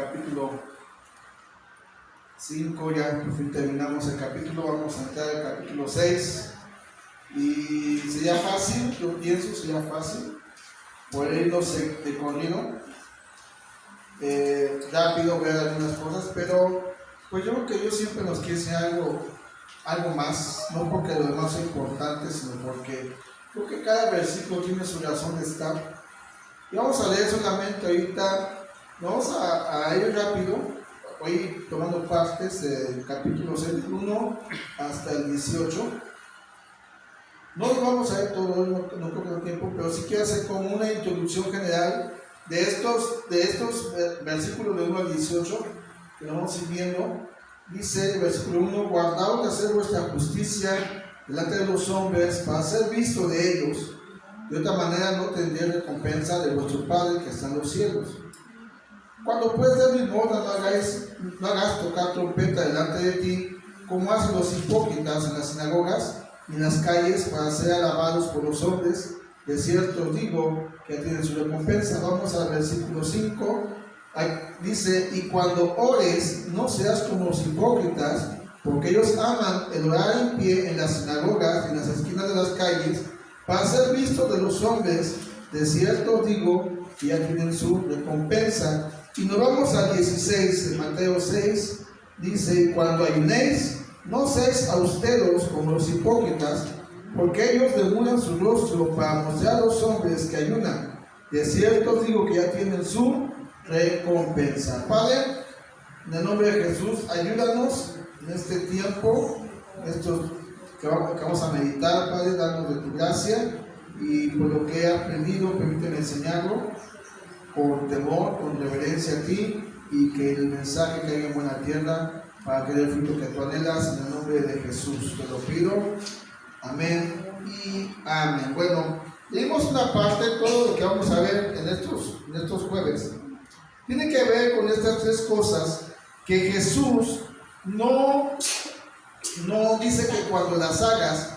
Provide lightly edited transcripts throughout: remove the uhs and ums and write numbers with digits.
capítulo 5, ya por fin terminamos el capítulo, vamos a entrar al capítulo 6 y sería fácil, yo pienso, sería fácil poder irnos de corrido, rápido ver algunas cosas, pero pues yo creo que Dios siempre nos quiere enseñar algo más, no porque lo demás sea importante, sino porque creo que cada versículo tiene su razón de estar. Y vamos a leer solamente ahorita, vamos a ir rápido, voy tomando partes del capítulo 6, del 1 hasta el 18. No lo vamos a ver todo, no creo que tiempo, pero sí quiero hacer como una introducción general de estos versículos de 1 al 18, que lo vamos a ir viendo. Dice el versículo 1: guardaos de hacer vuestra justicia delante de los hombres, para ser visto de ellos. De otra manera no tendréis recompensa de vuestro Padre que está en los cielos. Cuando pues des limosna, no hagas tocar trompeta delante de ti, como hacen los hipócritas en las sinagogas y en las calles, para ser alabados por los hombres. De cierto os digo que tienen su recompensa. Vamos al versículo 5. Dice: y cuando ores, no seas como los hipócritas, porque ellos aman el orar en pie en las sinagogas y en las esquinas de las calles, para ser vistos de los hombres. De cierto os digo que ya tienen su recompensa. Y nos vamos al 16 de Mateo 6. Dice: y cuando ayunéis, no seáis austeros como los hipócritas, porque ellos demudan su rostro para mostrar a los hombres que ayunan. De cierto os digo que ya tienen su recompensa. Padre, en el nombre de Jesús, ayúdanos en este tiempo, estos que vamos a meditar, Padre, danos de tu gracia, y por lo que he aprendido, permíteme enseñarlo con temor, con reverencia a ti, y que el mensaje caiga en buena tierra para que dé el fruto que tú anhelas. En el nombre de Jesús te lo pido, amén y amén. Bueno, leímos una parte, todo lo que vamos a ver en estos jueves tiene que ver con estas tres cosas que Jesús no dice que cuando las hagas,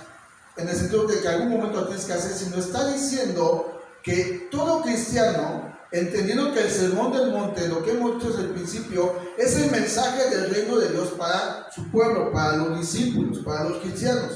en el sentido de que algún momento lo tienes que hacer, sino está diciendo que todo cristiano, entendiendo que el sermón del monte, lo que hemos dicho desde el principio, es el mensaje del reino de Dios para su pueblo, para los discípulos, para los cristianos.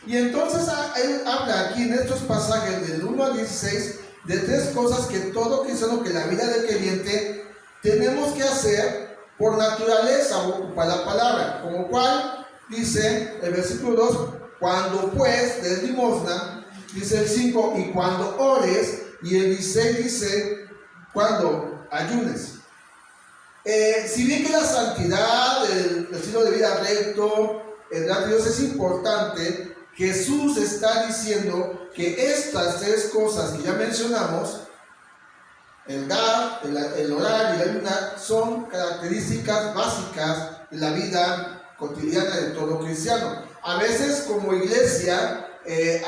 Y entonces él habla aquí en estos pasajes del 1 al 16 de tres cosas que todo cristiano, que la vida del creyente tenemos que hacer por naturaleza, o ocupar la palabra, como cual dice el versículo 2: cuando pues des limosna, dice el 5, y cuando ores, y el 16 dice cuando ayunes. Si bien que la santidad, el estilo de vida recto, el dar a Dios es importante, Jesús está diciendo que estas tres cosas que ya mencionamos, el dar, el orar y el ayunar, son características básicas de la vida cotidiana de todo cristiano. A veces como iglesia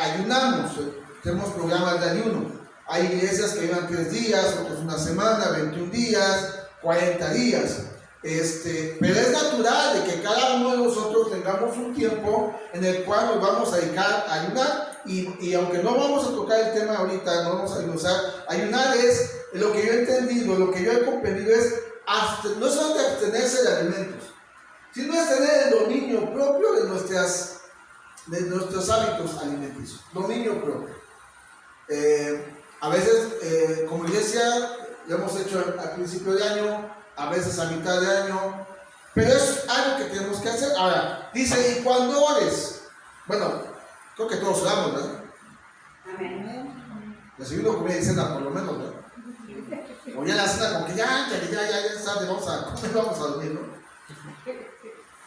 ayunamos, tenemos programas de ayuno. Hay iglesias que ayunan 3 días, otros una semana, 21 días, 40 días. Pero es natural de que cada uno de nosotros tengamos un tiempo en el cual nos vamos a dedicar a ayunar. Y aunque no vamos a tocar el tema ahorita, no vamos a usar, ayunar es, lo que yo he entendido, lo que yo he comprendido es, no solamente abstenerse de alimentos, sino es tener el dominio propio de nuestros hábitos alimenticios, dominio propio. A veces como iglesia lo hemos hecho al principio de año, a veces a mitad de año, pero es algo que tenemos que hacer. Ahora, dice: y cuando ores, bueno, creo que todos oramos, ¿verdad? Amén. Recibimos comida y cena, por lo menos, ¿verdad? O ya la cena, como que ya es tarde, vamos a dormir, ¿no?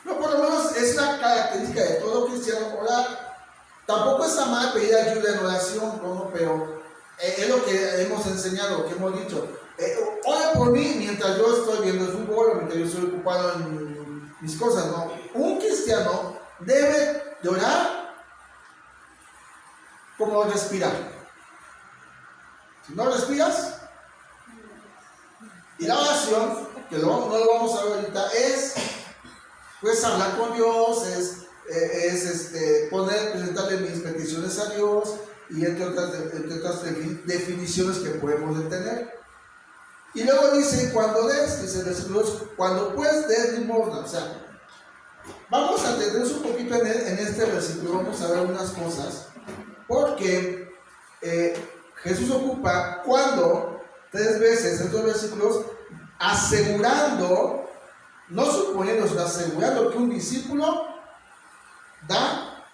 No, por lo menos es una característica de todo cristiano orar. Tampoco está mal pedir ayuda en oración, ¿no? Pero es lo que hemos enseñado, lo que hemos dicho. Ora por mí mientras yo estoy viendo el fútbol o mientras yo estoy ocupado en mis cosas, ¿no? Un cristiano debe de orar como respirar. Si no respiras, y la oración, que no lo vamos a ver ahorita, es pues hablar con Dios, es presentarle mis peticiones a Dios, y entre otras definiciones que podemos tener. Y luego dice, cuando des, dice el versículo 2, cuando pues des limosna. O sea, vamos a detenernos un poquito en este versículo, vamos a ver unas cosas, porque Jesús ocupa cuando, 3 veces en estos versículos, asegurando, no suponiendo, sino asegurando que un discípulo da,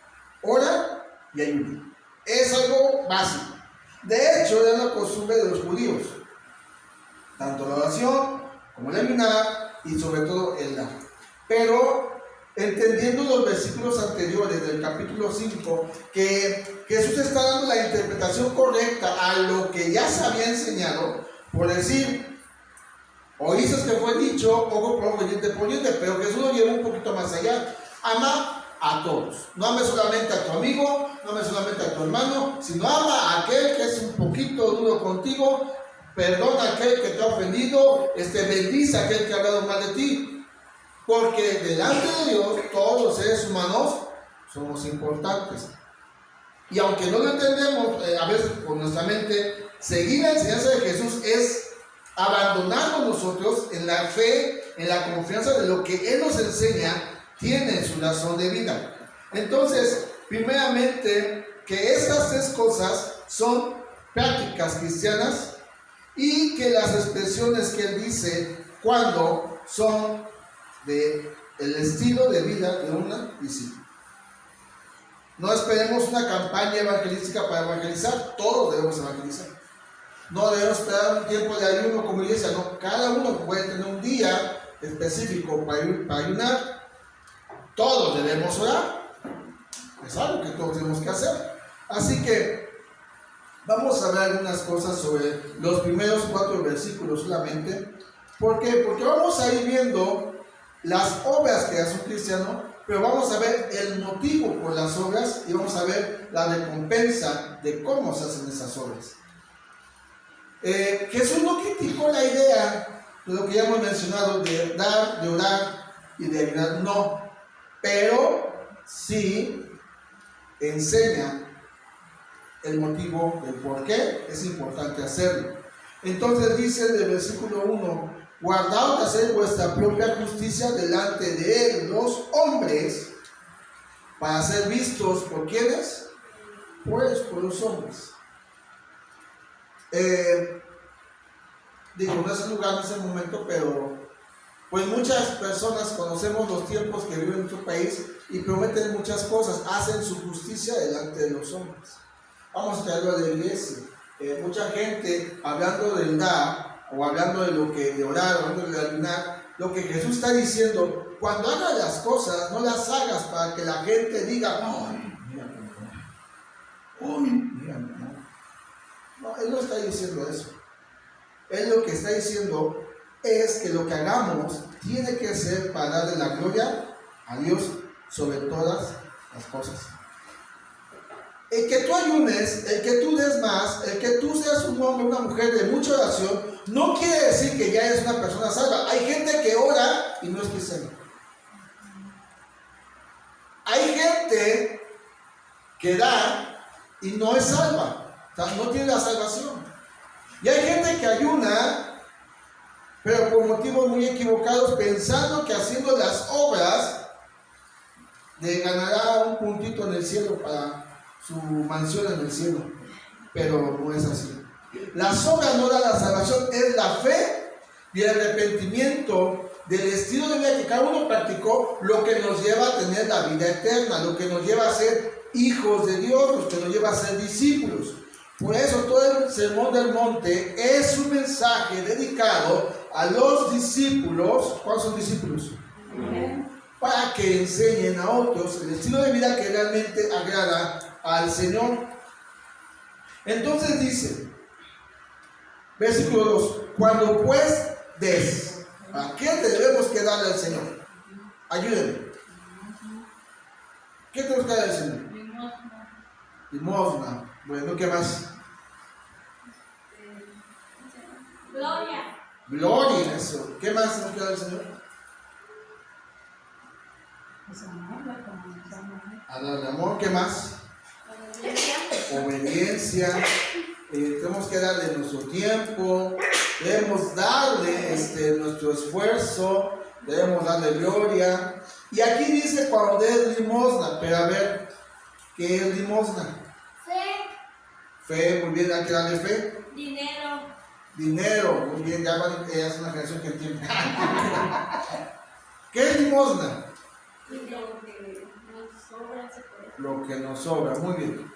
ora y ayuda. Es algo básico. De hecho, era una costumbre de los judíos, tanto la oración como el ayunar y sobre todo el dar. Pero entendiendo los versículos anteriores del capítulo 5, que Jesús está dando la interpretación correcta a lo que ya se había enseñado, por decir, oíste que fue dicho, ojo por ojo, diente por diente, pero Jesús lo lleva un poquito más allá. Ama a todos, no ames solamente a tu amigo, no ames solamente a tu hermano, sino ama a aquel que es un poquito duro contigo, perdona a aquel que te ha ofendido, bendice a aquel que ha hablado mal de ti, porque delante de Dios todos los seres humanos somos importantes. Y aunque no lo entendemos, a veces por nuestra mente, seguir la enseñanza de Jesús es abandonarnos nosotros en la fe, en la confianza de lo que Él nos enseña, tiene su razón de vida. Entonces, primeramente, que estas 3 cosas son prácticas cristianas y que las expresiones que Él dice cuando son de el estilo de vida de una discípula. No esperemos una campaña evangelística para evangelizar, todos debemos evangelizar. No debemos esperar un tiempo de ayuno como iglesia, no, cada uno puede tener un día específico para ayunar. Todos debemos orar, es algo que todos tenemos que hacer. Así que vamos a ver algunas cosas sobre los primeros 4 versículos solamente. ¿Por qué? Porque vamos a ir viendo las obras que hace un cristiano, pero vamos a ver el motivo por las obras y vamos a ver la recompensa de cómo se hacen esas obras. Jesús no criticó la idea de lo que ya hemos mencionado, de dar, de orar y de ayudar, no, pero sí enseña el motivo del por qué es importante hacerlo. Entonces dice en el versículo 1, guardaos de hacer vuestra propia justicia delante de los hombres, para ser vistos por ¿quiénes? Pues por los hombres. Digo, no es el lugar, no es el momento, pero pues muchas personas conocemos los tiempos que viven en nuestro país y prometen muchas cosas, hacen su justicia delante de los hombres. Vamos a traerlo a la iglesia. Mucha gente hablando del dar, o hablando de lo que de orar, o hablando de ayunar, lo que Jesús está diciendo, cuando hagas las cosas, no las hagas para que la gente diga, ¡ay, mira cómo! ¡Ay, mira cómo! No, Él no está diciendo eso. Él lo que está diciendo es que lo que hagamos tiene que ser para darle la gloria a Dios sobre todas las cosas. El que tú ayunes, el que tú des más, el que tú seas un hombre, una mujer de mucha oración, no quiere decir que ya eres una persona salva. Hay gente que ora y no es cristiana. Hay gente que da y no es salva, o sea, no tiene la salvación. Y hay gente que ayuna, pero por motivos muy equivocados, pensando que haciendo las obras le ganará un puntito en el cielo para su mansión en el cielo, pero no es así. Las obras no dan la salvación, es la fe y el arrepentimiento del estilo de vida que cada uno practicó, lo que nos lleva a tener la vida eterna, lo que nos lleva a ser hijos de Dios, lo que nos lleva a ser discípulos. Por eso todo el sermón del monte es un mensaje dedicado a los discípulos. ¿Cuáles son discípulos? Para que enseñen a otros el estilo de vida que realmente agrada al Señor. Entonces dice, versículo 2, cuando pues des, ¿a qué debemos que darle al Señor? Ayúdenme. ¿Qué tenemos que darle al Señor? Limosna. Bueno, ¿qué más? Gloria. Gloria, eso. ¿Qué más tenemos que darle al Señor? A darle amor. ¿Qué más? Obediencia. Tenemos que darle nuestro tiempo, debemos darle nuestro esfuerzo, debemos darle gloria. Y aquí dice cuando des limosna, pero a ver, ¿qué es limosna? Fe. Fe, muy bien, hay que darle fe. Dinero. Dinero, muy bien, ya es una generación que entiende. ¿Qué es limosna? Lo que nos sobra se puede. Lo que nos sobra, muy bien.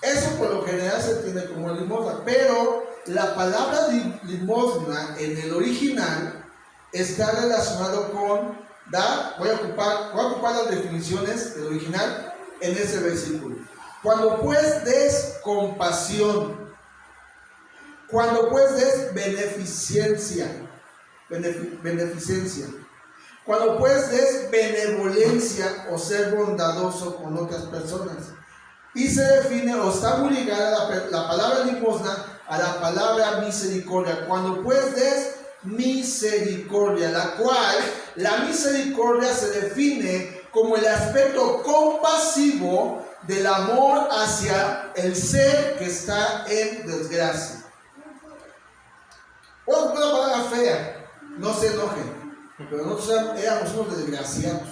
Eso por lo general se entiende como limosna, pero la palabra limosna en el original está relacionado con dar. Voy a ocupar las definiciones del original en ese versículo. Cuando pues des compasión, cuando pues des beneficencia, cuando pues des benevolencia o ser bondadoso con otras personas. Y se define o está muy ligada la palabra limosna a la palabra misericordia. Cuando pues des misericordia, la cual la misericordia se define como el aspecto compasivo del amor hacia el ser que está en desgracia. Una palabra fea, no se enojen, pero nosotros éramos unos desgraciados,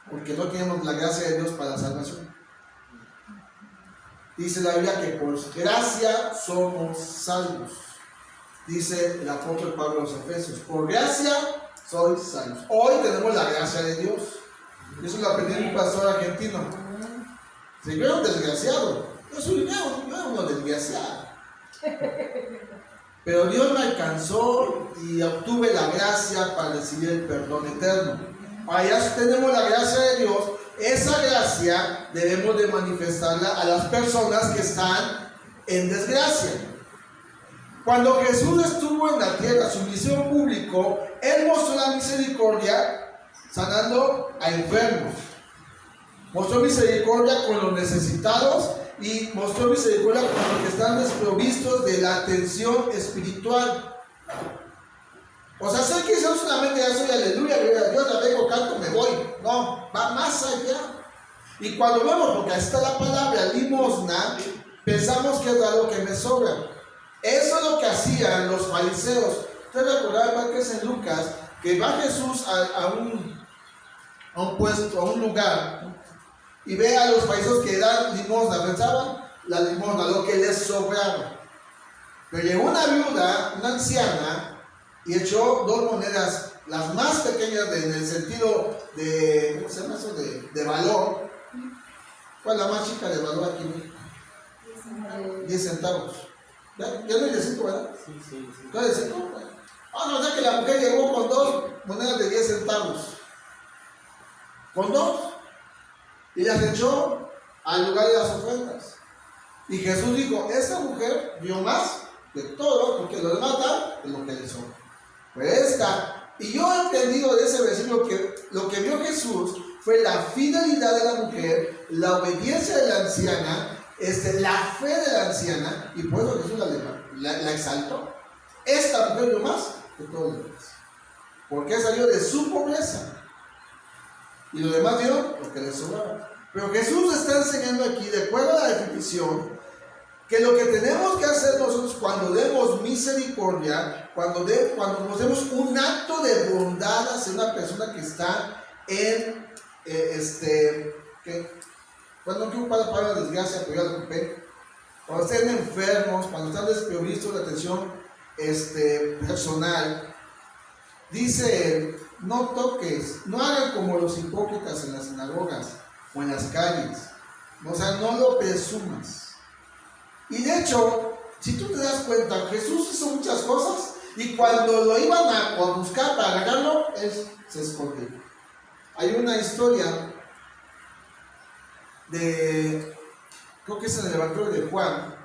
porque no teníamos la gracia de Dios para la salvación. Dice la Biblia que por gracia somos salvos. Dice el apóstol Pablo a los Efesios, por gracia sois salvos. Hoy tenemos la gracia de Dios. Eso lo aprendí de un pastor argentino. Si yo era un desgraciado, yo era uno desgraciado. Pero Dios me alcanzó y obtuve la gracia para recibir el perdón eterno. Allá tenemos la gracia de Dios. Esa gracia debemos de manifestarla a las personas que están en desgracia. Cuando Jesús estuvo en la tierra, su misión público, Él mostró la misericordia sanando a enfermos. Mostró misericordia con los necesitados y mostró misericordia con los que están desprovistos de la atención espiritual. O sea, sé que eso no solamente ya soy aleluya, gloria a Dios, ya vengo, canto, me voy. No, va más allá. Y cuando vemos, porque ahí está la palabra limosna, pensamos que es algo que me sobra. Eso es lo que hacían los fariseos. Ustedes recordarán que es en Lucas, que va Jesús a un puesto, a un lugar, y ve a los fariseos que dan limosna. Pensaban la limosna, lo que les sobraba. Pero llegó una viuda, una anciana, y echó 2 monedas, las más pequeñas en el sentido de, ¿cómo se llama eso? De valor. ¿Cuál es la más chica de valor aquí en México? 10 centavos. ¿Ya no hay de 5, verdad? Sí. ¿No hay de 5? No, o sea que la mujer llegó con 2 monedas de 10 centavos. Con 2. Y las echó al lugar de las ofrendas. Y Jesús dijo, esta mujer dio más de todo, porque lo demás da de lo que le sobra. Pues esta, y yo he entendido de ese versículo que lo que vio Jesús fue la fidelidad de la mujer, la obediencia de la anciana, la fe de la anciana, y por eso Jesús la exaltó. Esta mujer dio más de todo lo demás, porque salió de su pobreza, y lo demás dio lo que le sobraba. Pero Jesús está enseñando aquí, de acuerdo a la definición, que lo que tenemos que hacer nosotros cuando demos misericordia, cuando nos demos un acto de bondad hacia una persona que está en, cuando no quiero ocupar la palabra desgracia, pero ya lo ocupé, cuando estén enfermos, cuando están desprovistos de atención personal, dice él, no toques, no hagan como los hipócritas en las sinagogas o en las calles, o sea, no lo presumas. Y de hecho, si tú te das cuenta, Jesús hizo muchas cosas y cuando lo iban a buscar para agarrarlo, él se escondió. Hay una historia creo que es en el Evangelio de Juan,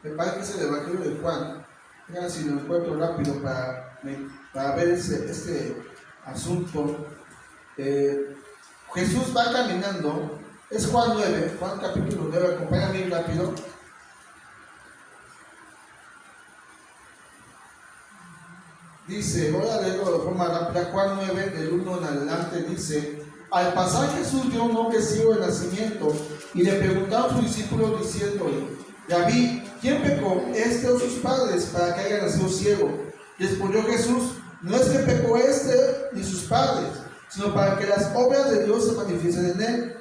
me parece que es el Evangelio de Juan. Mira si lo encuentro rápido para ver este asunto. Jesús va caminando, es Juan 9, Juan capítulo 9, acompáñame rápido. Dice, voy a leerlo de forma rápida, Juan 9, del 1 en adelante, dice, al pasar Jesús vio un hombre ciego de nacimiento y le preguntaron a sus discípulos diciéndole, Rabí, ¿quién pecó, este o sus padres, para que haya nacido ciego? Respondió Jesús: no es que pecó este ni sus padres, sino para que las obras de Dios se manifiesten en él.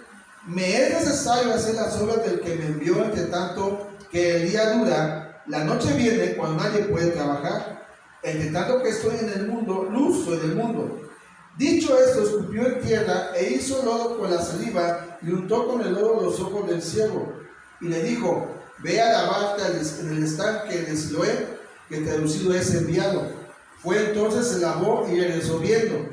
Me es necesario hacer las obras del que me envió, entre tanto que el día dura, la noche viene cuando nadie puede trabajar. Entre tanto que estoy en el mundo, luz soy del mundo. Dicho esto, escupió en tierra e hizo lodo con la saliva y untó con el lodo los ojos del ciego. Y le dijo: ve a lavarte en el estanque de Siloé, que traducido es enviado. Fue entonces, se lavó y regresó viendo.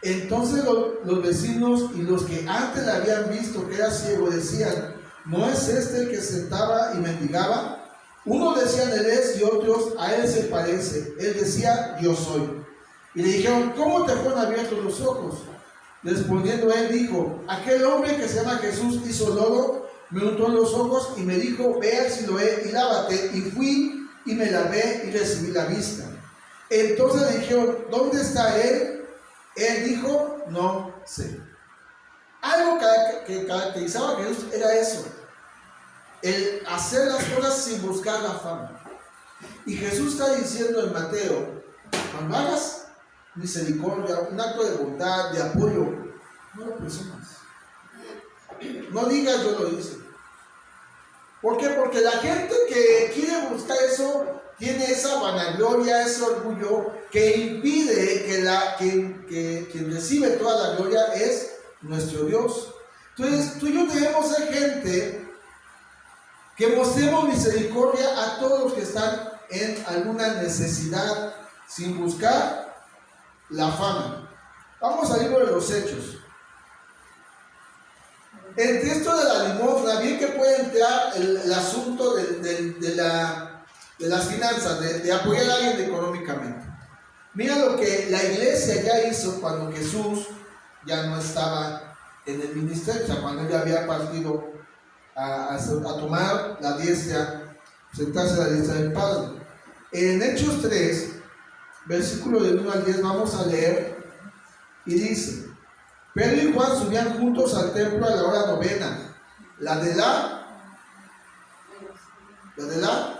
Entonces los vecinos y los que antes le habían visto que era ciego decían: ¿no es este el que sentaba y mendigaba? Unos decían: él es, y otros: a él se parece. Él decía: yo soy. Y le dijeron: ¿cómo te fueron abiertos los ojos? Respondiendo él dijo: aquel hombre que se llama Jesús hizo lodo, me untó en los ojos y me dijo: ve al Siloé y lávate. Y fui y me lavé y recibí la vista. Entonces le dijeron: ¿dónde está él? Él dijo: no sé. Algo que caracterizaba a Jesús era eso: el hacer las cosas sin buscar la fama. Y Jesús está diciendo en Mateo: cuando hagas misericordia, un acto de bondad, de apoyo, no lo presumas. No digas yo lo hice. ¿Por qué? Porque la gente que quiere buscar eso tiene esa vanagloria, ese orgullo que impide que quien recibe toda la gloria es nuestro Dios. Entonces tú y yo debemos ser gente que mostremos misericordia a todos los que están en alguna necesidad sin buscar la fama. Vamos al libro de los Hechos. Entre esto de la limosna, bien que puede entrar el asunto de las finanzas, de apoyar a alguien económicamente. Mira lo que la iglesia ya hizo cuando Jesús ya no estaba en el ministerio, o sea, cuando ya había partido a tomar la diestra, sentarse a la diestra del Padre. En Hechos 3, versículo del 1 al 10, vamos a leer, y dice: Pedro y Juan subían juntos al templo a la hora novena, la de la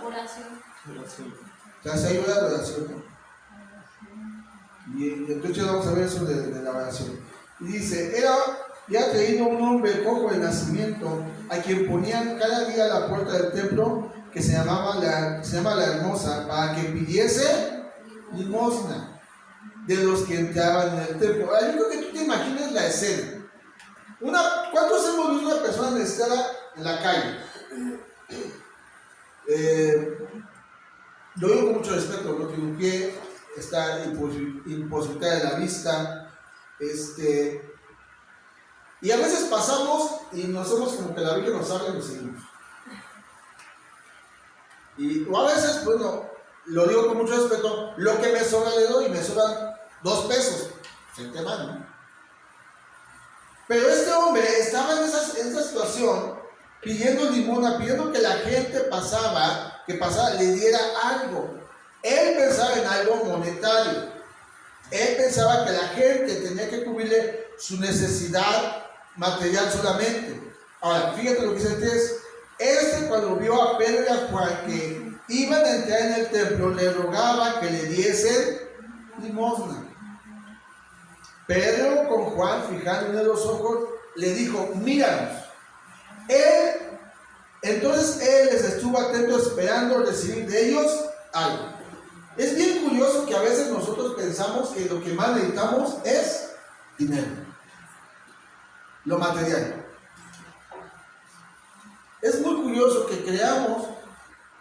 oración. Ya se ayuda la oración. Y entonces vamos a ver eso de la oración. Y dice: era ya traído un hombre cojo de nacimiento, a quien ponían cada día a la puerta del templo, que se llama la Hermosa, para que pidiese limosna de los que entraban en el templo. Ahora, yo creo que tú te imaginas la escena. ¿Cuántos hemos visto una persona necesitada en la calle? Lo digo con mucho respeto, no tiene un pie, está imposibilitada de la vista, y a veces pasamos y nos hacemos como que la Virgen nos habla y nos seguimos. O a veces, bueno, lo digo con mucho respeto, lo que me sobra le doy, me sobran 2 pesos, se te van, ¿no? Pero este hombre estaba en esa situación, pidiendo limosna, pidiendo que la gente que pasara, le diera algo. Él pensaba en algo monetario. Él pensaba que la gente tenía que cubrirle su necesidad material solamente. Ahora, fíjate lo que dice el texto. Cuando vio a Pedro y a Juan que iban a entrar en el templo, le rogaba que le diesen limosna. Pedro, con Juan fijándole los ojos, le dijo: míranos. Entonces él les estuvo atento, esperando recibir de ellos algo. Es bien curioso que a veces nosotros pensamos que lo que más necesitamos es dinero, lo material. Es muy curioso que creamos,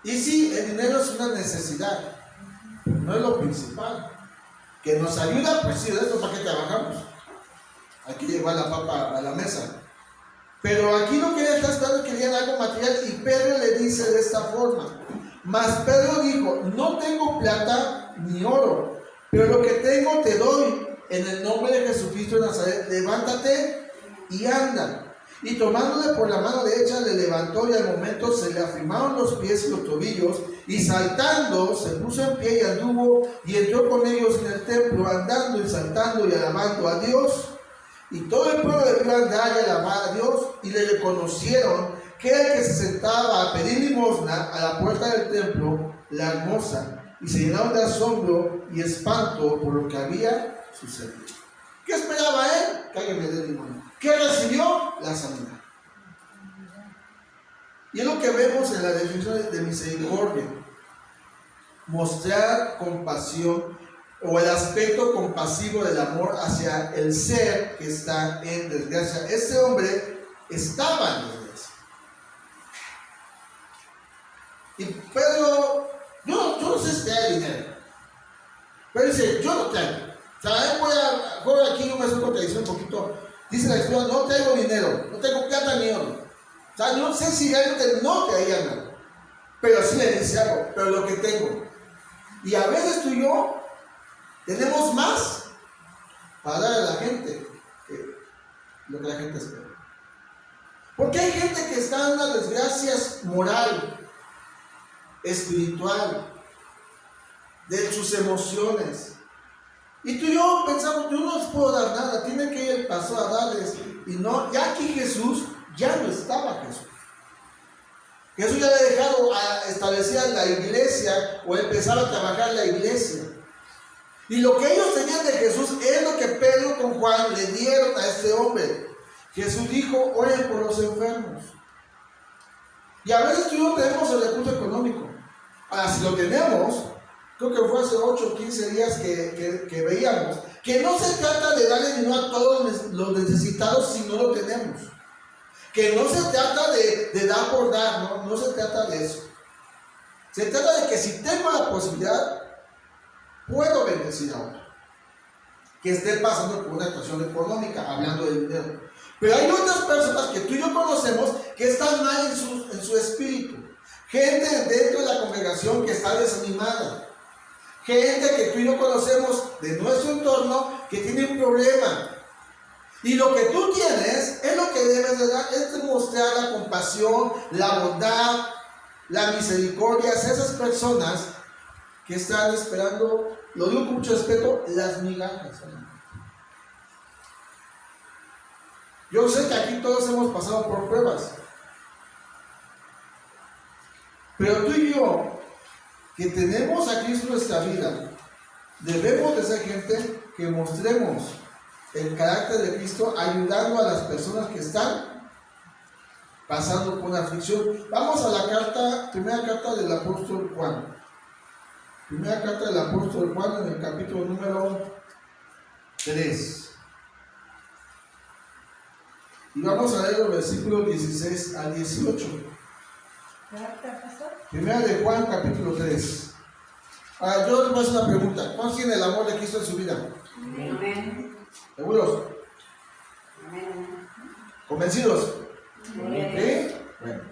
y sí, el dinero es una necesidad, pero no es lo principal. Que nos ayuda, pues sí, de esto para qué trabajamos. Hay que llevar la papa a la mesa. Pero aquí lo que él está esperando es que le den algo material, y Pedro le dice de esta forma. Mas Pedro dijo: no tengo plata ni oro, pero lo que tengo te doy. En el nombre de Jesucristo de Nazaret, levántate y anda. Y tomándole por la mano derecha le levantó, y al momento se le afirmaron los pies y los tobillos, y saltando se puso en pie y anduvo, y entró con ellos en el templo, andando y saltando y alabando a Dios. Y todo el pueblo debió andar y alabar a Dios, y le reconocieron que era el que se sentaba a pedir limosna a la puerta del templo, la hermosa, y se llenaron de asombro y espanto por lo que había sucedido. ¿Qué esperaba él? Que alguien me dé limosna. ¿Qué recibió? La sanidad. Y es lo que vemos en la definición de misericordia. Mostrar compasión o el aspecto compasivo del amor hacia el ser que está en desgracia. Este hombre estaba en desgracia. Y Pedro, yo no sé si te da dinero, pero dice, yo no traigo. O sea, voy aquí, yo me hago contradicción un poquito. Dice la escritura, no traigo dinero, no tengo plata ni oro. O sea, no sé si realmente no traía nada, pero sí le dice algo, pero lo que tengo. Y a veces tú y yo tenemos más para dar a la gente que lo que la gente espera. Porque hay gente que está en una desgracia moral, espiritual, de sus emociones. Y tú y yo pensamos, yo no les puedo dar nada, tiene que ir el pastor a darles. Y no, ya aquí Jesús, ya no estaba Jesús. Jesús ya había dejado a establecer la iglesia o empezar a trabajar la iglesia. Y lo que ellos tenían de Jesús es lo que Pedro con Juan le dieron a este hombre. Jesús dijo, oren por los enfermos. Y a veces tú y yo tenemos el recurso económico. Ahora, si lo tenemos, creo que fue hace 8 o 15 días que veíamos, que no se trata de darle dinero a todos los necesitados si no lo tenemos. Que no se trata de dar por dar, no se trata de eso. Se trata de que si tengo la posibilidad, puedo bendecir a otro que esté pasando por una situación económica, hablando de dinero. Pero hay otras personas que tú y yo conocemos que están mal en su espíritu. Gente dentro de la congregación que está desanimada. Gente que tú y yo conocemos de nuestro entorno que tiene un problema. Y lo que tú tienes es lo que debes de dar, es demostrar la compasión, la bondad, la misericordia hacia esas personas que están esperando, lo digo con mucho respeto, las migajas. Yo sé que aquí todos hemos pasado por pruebas, pero tú y yo, que tenemos a Cristo en nuestra vida, debemos de ser gente que mostremos el carácter de Cristo ayudando a las personas que están pasando por una aflicción. Vamos a la carta, primera carta del apóstol Juan. Primera carta del apóstol Juan en el capítulo número 3. Y vamos a leer los versículos 16 al 18. Primera de Juan, capítulo 3. Ahora, yo les voy a hacer una pregunta. ¿Cuántos tienen el amor de Cristo en su vida? Amén. ¿Seguros? Amén. ¿Convencidos? Amén. ¿Sí? Bueno.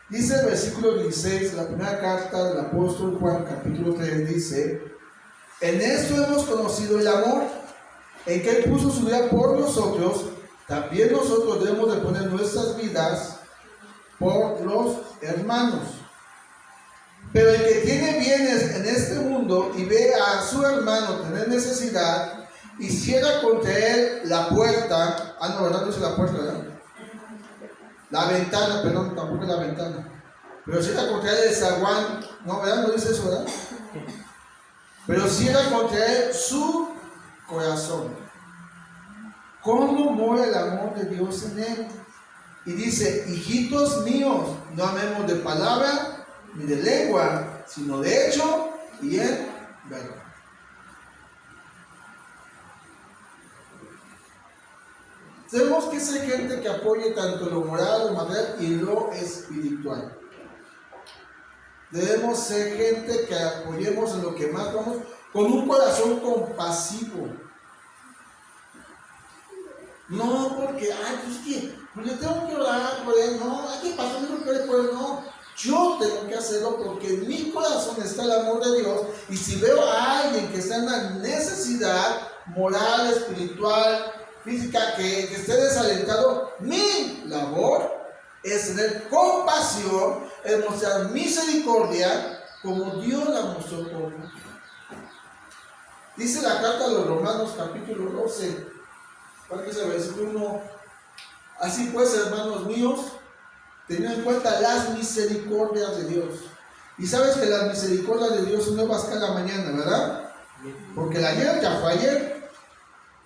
Dice el versículo 16, la primera carta del apóstol Juan, capítulo 3, dice: en esto hemos conocido el amor, en que Él puso su vida por nosotros. También nosotros debemos de poner nuestras vidas por los hermanos. Pero el que tiene bienes en este mundo y ve a su hermano tener necesidad y cierra contra él la puerta, no, ¿verdad? No es la puerta, ¿verdad? La ventana, perdón, tampoco es la ventana. Pero cierra contra él el zaguán, no, ¿verdad? No dice eso, ¿verdad? Pero cierra contra él su corazón. ¿Cómo mora el amor de Dios en él? Y dice: hijitos míos, no amemos de palabra ni de lengua, sino de hecho y en verdad. Tenemos que ser gente que apoye tanto lo moral, lo material y lo espiritual. Debemos ser gente que apoyemos en lo que más vamos, con un corazón compasivo. No porque, pues que, pues le tengo que orar por él, no, ¿qué pasó? No que orar por él, no. Yo tengo que hacerlo porque en mi corazón está el amor de Dios. Y si veo a alguien que está en una necesidad moral, espiritual, física, que esté desalentado, mi labor es tener compasión, es mostrar misericordia como Dios la mostró por nosotros. Dice la carta de los Romanos, capítulo 12. ¿Cuál es el versículo 1? Así pues, hermanos míos, teniendo en cuenta las misericordias de Dios. Y sabes que las misericordias de Dios son nuevas cada mañana, ¿verdad? Porque la ayer ya fue ayer.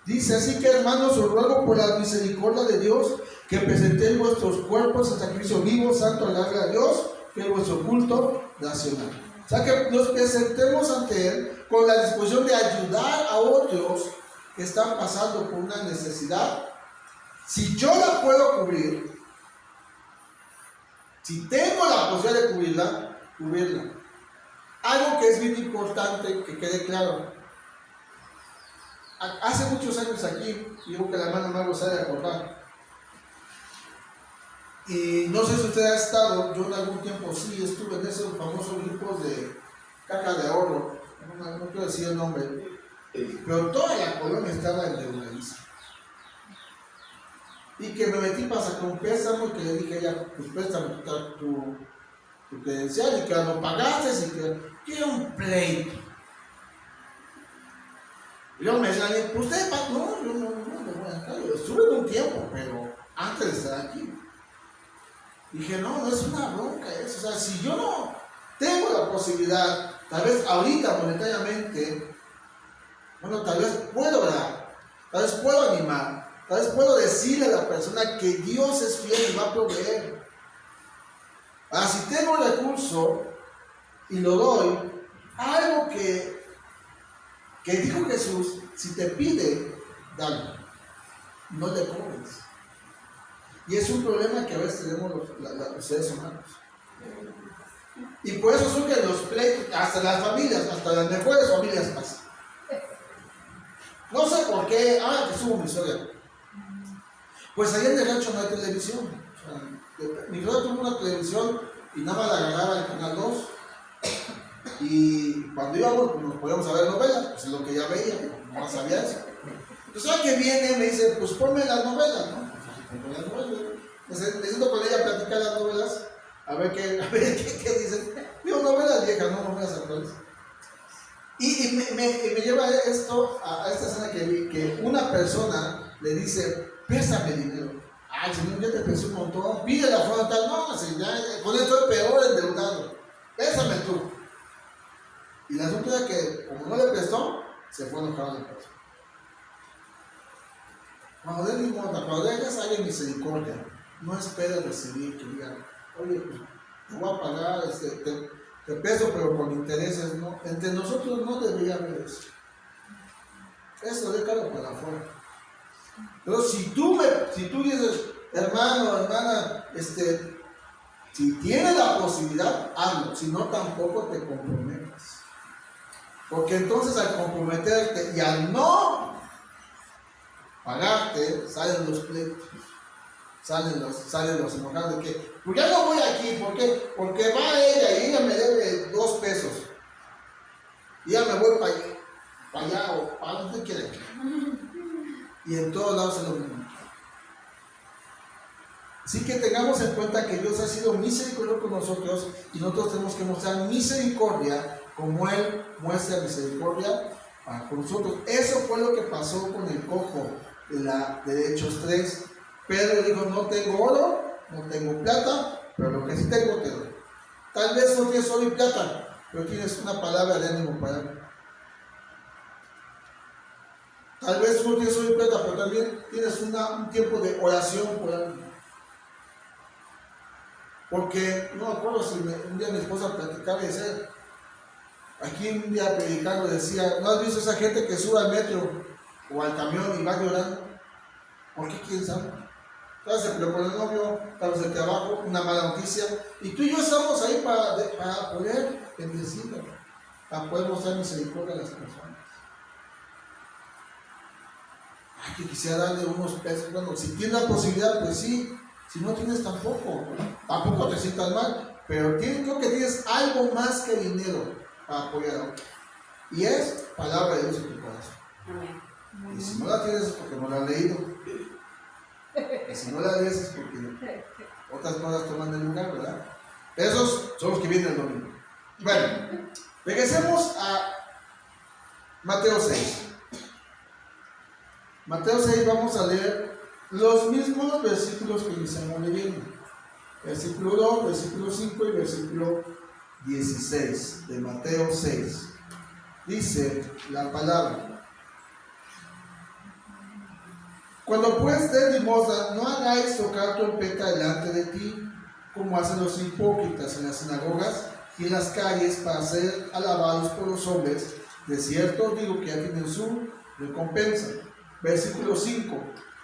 Dice, así que hermanos, os ruego por la misericordia de Dios que presentéis vuestros cuerpos en sacrificio vivo, santo, agradable a Dios, que es vuestro culto racional. O sea, que nos presentemos ante Él con la disposición de ayudar a otros que están pasando por una necesidad. Si yo la puedo cubrir, si tengo la posibilidad de cubrirla. Algo que es bien importante que quede claro. Hace muchos años aquí, digo que la hermana Mago sabe de acordar. Y no sé si usted ha estado, yo en algún tiempo sí estuve en esos famosos grupos de caca de ahorro, no quiero decir el nombre, pero toda la colonia estaba endeudadiza. Y que me metí para sacar un préstamo y que le dije a ella, pues préstame tu credencial y que lo pagaste y que quiero un pleito. Y luego me decían, pues usted, no, yo no voy a entrar, yo estuve un tiempo, pero antes de estar aquí. Dije, no es una bronca eso, o sea, si yo no tengo la posibilidad, tal vez ahorita monetariamente, bueno, tal vez puedo orar, tal vez puedo animar, tal vez puedo decirle a la persona que Dios es fiel y va a proveer. Ahora, si tengo el recurso y lo doy, algo que dijo Jesús, si te pide, dale, no le cobres. Y es un problema que a veces tenemos los seres humanos. Y por eso surgen los pleitos, hasta las familias, hasta las mejores familias pasan. No sé por qué, que subo mi suegra. Pues allá en el rancho no hay televisión. O sea, mi suegra tuvo una televisión y nada más la agarraba el canal 2. Y cuando íbamos, pues nos podíamos ver novelas, pues es lo que ya veía, no más sabía eso. Entonces, ¿sabes qué viene? Me dice, pues ponme las novelas, ¿no? Necesito con ella platicar las novelas, a ver qué dicen. Digo, novelas viejas, no novelas actuales. Y me lleva esto a esta escena que vi, que una persona le dice, préstame dinero. Ay, señor, ya te pensé un montón, pide la forma tal, no, si ya, con esto estoy peor endeudado, préstame tú. Y la asunto era que, como no le prestó, se fue enojado la persona. Cuando de limosna, cuando dejas a alguien misericordia, no esperes recibir que digan, oye, pues te voy a pagar, te presto, pero con intereses, no. Entre nosotros no debería haber eso. Eso déjalo para afuera. Pero si tú dices, hermano, hermana, si tienes la posibilidad, hazlo, si no tampoco te comprometas. Porque entonces al comprometerte y al no pagarte, salen los pleitos, salen los enojados de que, pues ya no voy aquí, ¿por qué? Porque va ella y ella me debe 2 pesos. Y ya me voy para allá o para donde quiera. Y en todos lados es lo mismo. Así que tengamos en cuenta que Dios ha sido misericordioso con nosotros y nosotros tenemos que mostrar misericordia como Él muestra misericordia con nosotros. Eso fue lo que pasó con el cojo de Hechos 3. Pedro dijo, no tengo oro, no tengo plata, pero lo que sí tengo te doy. Tal vez no tienes oro y plata, pero tienes una palabra de ánimo para mí. Tal vez no tienes oro y plata, pero también tienes un tiempo de oración por mí. Porque no me acuerdo si un día mi esposa platicaba y decía, aquí un día predicando decía, ¿no has visto esa gente que sube al metro o al camión y va llorando? ¿Por qué? ¿Quién sabe? Entonces se peleó con el novio, tal vez el trabajo, una mala noticia, y tú y yo estamos ahí para poder bendecirlo, para poder mostrar misericordia a las personas. Ay, que quisiera darle unos pesos, bueno, si tienes la posibilidad, pues sí, si no tienes tampoco te sientas mal, pero creo que tienes algo más que dinero para apoyar a otro. Y es palabra de Dios en tu corazón. Amén. Y si no la tienes es porque no la has leído. Y si no la lees es porque otras cosas toman el lugar, ¿verdad? Esos son los que vienen el domingo. Bueno, regresemos a Mateo 6. Mateo 6 vamos a leer los mismos versículos que iniciamos leyendo. Versículo 2, versículo 5 y versículo 16 de Mateo 6. Dice la palabra: cuando pues des limosna, no hagáis tocar trompeta delante de ti, como hacen los hipócritas en las sinagogas y en las calles para ser alabados por los hombres. De cierto os digo que ya tienen su recompensa. Versículo 5.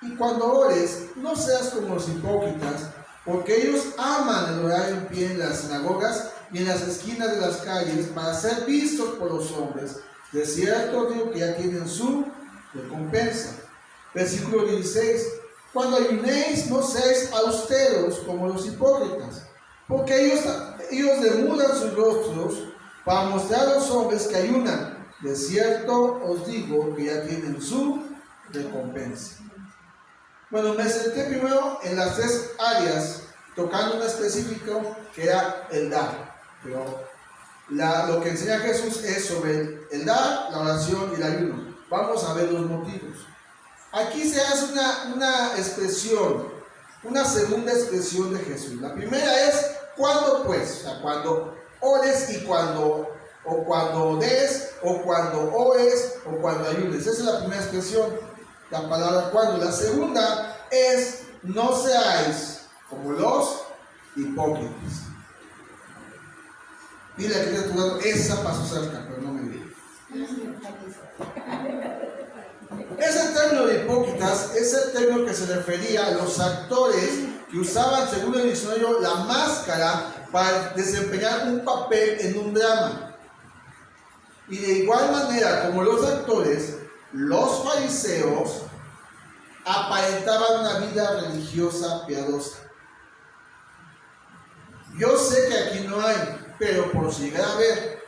Y cuando ores, no seas como los hipócritas, porque ellos aman el orar en pie en las sinagogas y en las esquinas de las calles para ser vistos por los hombres. De cierto os digo que ya tienen su recompensa. Versículo 16. Cuando ayunéis, no seáis austeros como los hipócritas, porque ellos demudan sus rostros para mostrar a los hombres que ayunan. De cierto os digo que ya tienen su recompensa. Bueno, me centré primero en las tres áreas, tocando un específico que era el dar. Pero lo que enseña Jesús es sobre el dar, la oración y el ayuno. Vamos a ver los motivos. Aquí se hace una expresión, una segunda expresión de Jesús. La primera es cuando pues, o sea, cuando ores y cuando des, o cuando ores, o cuando ayudes. Esa es la primera expresión, la palabra cuando. La segunda es no seáis como los hipócritas. Dile a quien está a tu lado, esa pasó cerca, pero no me diga. Ese término de hipócritas es el término que se refería a los actores que usaban, según el diccionario, la máscara para desempeñar un papel en un drama. Y de igual manera como los actores, los fariseos aparentaban una vida religiosa piadosa. Yo sé que aquí no hay, pero por si llegara a ver,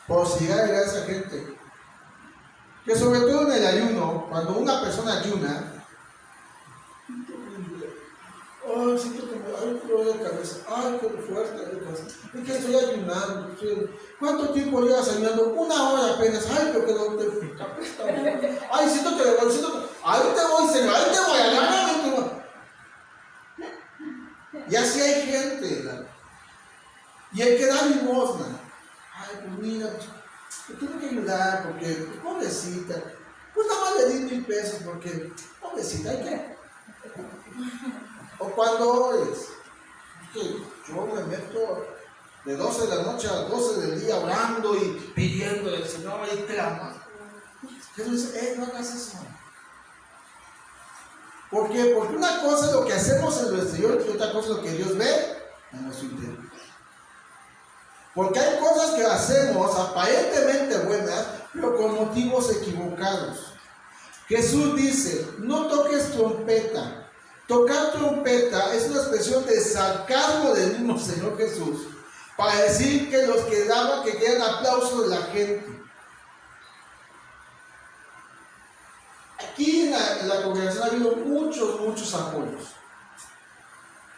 por si llegara a ver a esa gente, que sobre todo en el ayuno, cuando una persona ayuna, ay, siento que me da un dolor de cabeza, ay, qué fuerte, es que estoy ayunando, ¿cuánto tiempo llevas ayunando? 1 hora apenas, ay, pero que no te fica, ay, siento que ahí te voy, Señor, ahí te voy, agárrame. Y así hay gente, ¿verdad? Y el que da limosna, ay, pues mira, te tengo que ayudar porque, pues, pobrecita, pues nada más le di 1,000 pesos porque, pobrecita, hay que. O cuando ores, que yo me meto de 12 de la noche a 12 del día orando y pidiéndole al Señor, ahí clama. Jesús dice, no hagas eso. ¿Por qué? Porque una cosa es lo que hacemos en lo exterior y otra cosa es lo que Dios ve en nuestro interior. Porque hay cosas que hacemos aparentemente buenas, pero con motivos equivocados. Jesús dice, no toques trompeta. Tocar trompeta es una expresión de sarcasmo del mismo Señor Jesús para decir que los que daban, que querían aplausos de la gente. Aquí en la congregación ha habido muchos apoyos.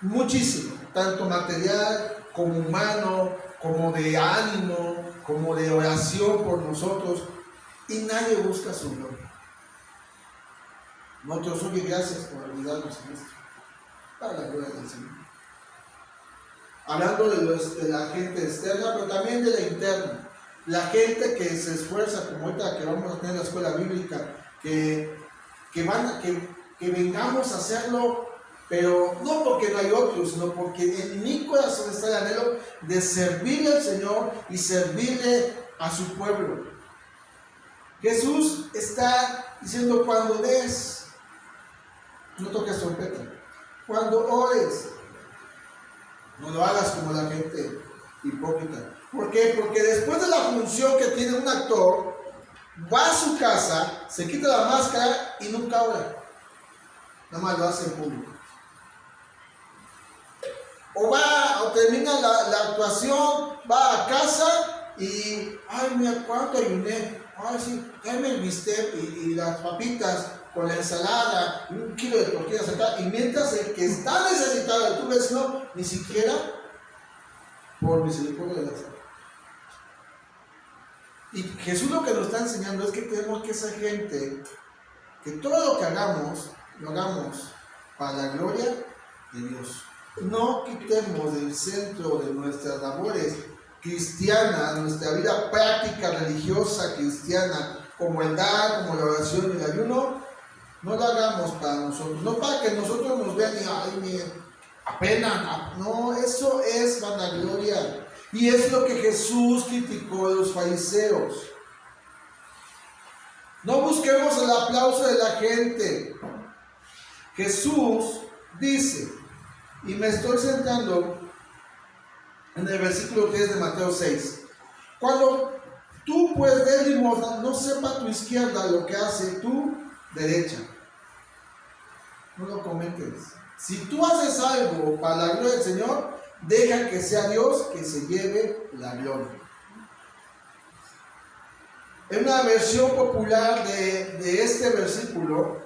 Muchísimo, tanto material como humano, como de ánimo, como de oración por nosotros, y nadie busca su gloria. Nosotros, oye, gracias por ayudarnos en esto, para la gloria del Señor. Hablando de la gente externa, pero también de la interna. La gente que se esfuerza, como ahorita que vamos a tener en la escuela bíblica, que vengamos a hacerlo, pero no porque no hay otros, sino porque en mi corazón está el anhelo de servirle al Señor y servirle a su pueblo. Jesús está diciendo, cuando des, no toques trompeta. Cuando ores, no lo hagas como la gente hipócrita. ¿Por qué? Porque después de la función que tiene un actor, va a su casa, se quita la máscara y nunca ora. Nada más lo hace en público. O termina la actuación, va a casa y, ay, mira cuánto ayuné. Ay, sí, tráeme el bistec y las papitas con la ensalada, y 1 kilo de tortillas acá. Y mientras el que está necesitado de tu vecino, ni siquiera por misericordia de la salud. Y Jesús lo que nos está enseñando es que tenemos que ser gente, que todo lo que hagamos, lo hagamos para la gloria de Dios. no quitemos del centro de nuestras labores cristianas, nuestra vida práctica religiosa cristiana, como el dar, como la oración y el ayuno, no lo hagamos para nosotros, no para que nosotros nos vean y ay, miren, apenas, no, eso es vanagloria y es lo que Jesús criticó de los fariseos. No busquemos el aplauso de la gente. Jesús dice, y me estoy centrando en el versículo 3 de Mateo 6, cuando tú pues des limosna, no sepa tu izquierda lo que hace tu derecha. No lo comentes. Si tú haces algo para la gloria del Señor, deja que sea Dios que se lleve la gloria. En una versión popular de este versículo,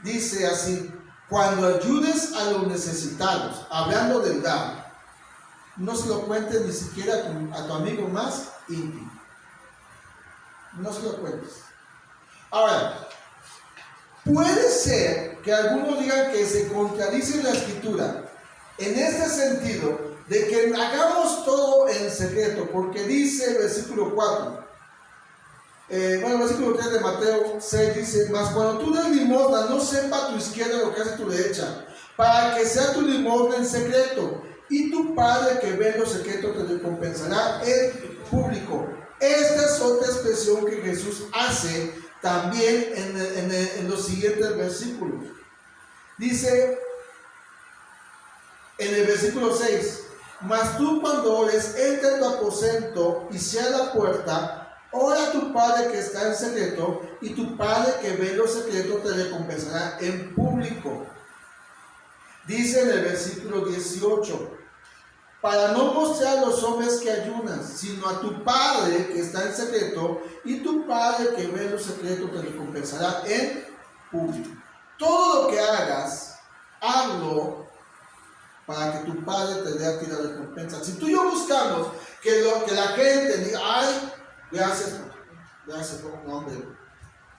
dice así: cuando ayudes a los necesitados, hablando del dar, no se lo cuentes ni siquiera a tu amigo más íntimo. No se lo cuentes. Ahora, puede ser que algunos digan que se contradice la escritura en este sentido de que hagamos todo en secreto, porque dice el versículo 4, el versículo 3 de Mateo 6 dice: mas cuando tú des limosna, no sepa tu izquierda lo que hace tu derecha, para que sea tu limosna en secreto, y tu Padre que ve en lo secreto te recompensará en público. Esta es otra expresión que Jesús hace también en los siguientes versículos. Dice en el versículo 6: mas tú cuando ores, entra en tu aposento y cierra la puerta, ora a tu Padre que está en secreto, y tu Padre que ve en lo secreto te recompensará en público. Dice en el versículo 18: para no mostrar a los hombres que ayunas, sino a tu Padre que está en secreto, y tu Padre que ve en lo secreto te recompensará en público. Todo lo que hagas, hazlo para que tu Padre te dé a ti la recompensa. Si tú y yo buscamos que la gente diga: ay, gracias por un nombre,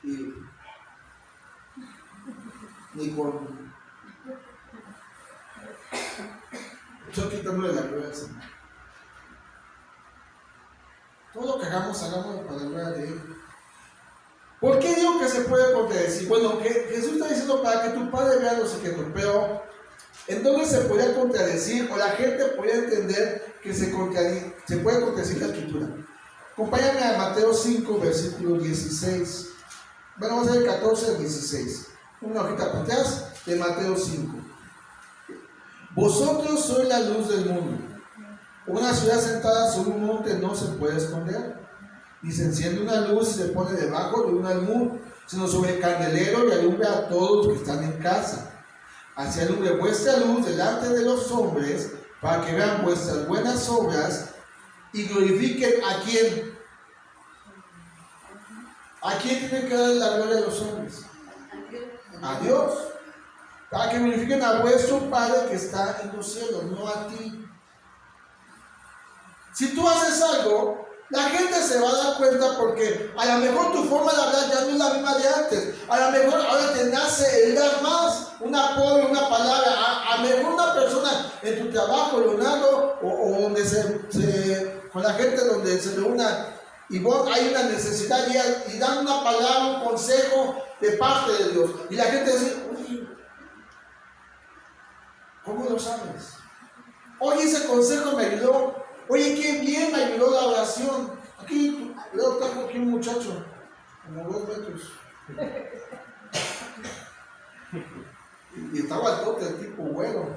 y ni con yo quitándole la gloria al Señor. Todo lo que hagamos, hagámoslo para la gloria de Él. ¿Por qué digo que se puede contradecir? Bueno, Jesús está diciendo para que tu Padre vea lo secreto, pero ¿en dónde se podría contradecir? O la gente podría entender que se puede contradecir la escritura. Acompáñame a Mateo 5, versículo 16. Bueno, vamos a ver 14 al 16. Una hojita para atrás de Mateo 5. Vosotros sois la luz del mundo. Una ciudad sentada sobre un monte no se puede esconder. Ni se enciende una luz y se pone debajo de un almud, sino sobre el candelero y alumbra a todos los que están en casa. Así alumbre vuestra luz delante de los hombres, para que vean vuestras buenas obras y glorifiquen a quién. ¿A quién tienen que dar la gloria a los hombres? A Dios. Para que glorifiquen a vuestro Padre que está en los cielos, no a ti. Si tú haces algo, la gente se va a dar cuenta, porque a lo mejor tu forma de hablar ya no es la misma de antes. A lo mejor ahora te nace el dar más, un apoyo, una palabra. A lo mejor una persona en tu trabajo, Leonardo, o donde con la gente donde se reúna, y vos hay una necesidad y dan una palabra, un consejo de parte de Dios. Y la gente dice: oye, ¿cómo lo sabes? Oye, ese consejo me ayudó. Oye, qué bien me ayudó la oración. Aquí, luego tengo aquí un muchacho, como 2 metros. Y estaba al toque, el tipo güero.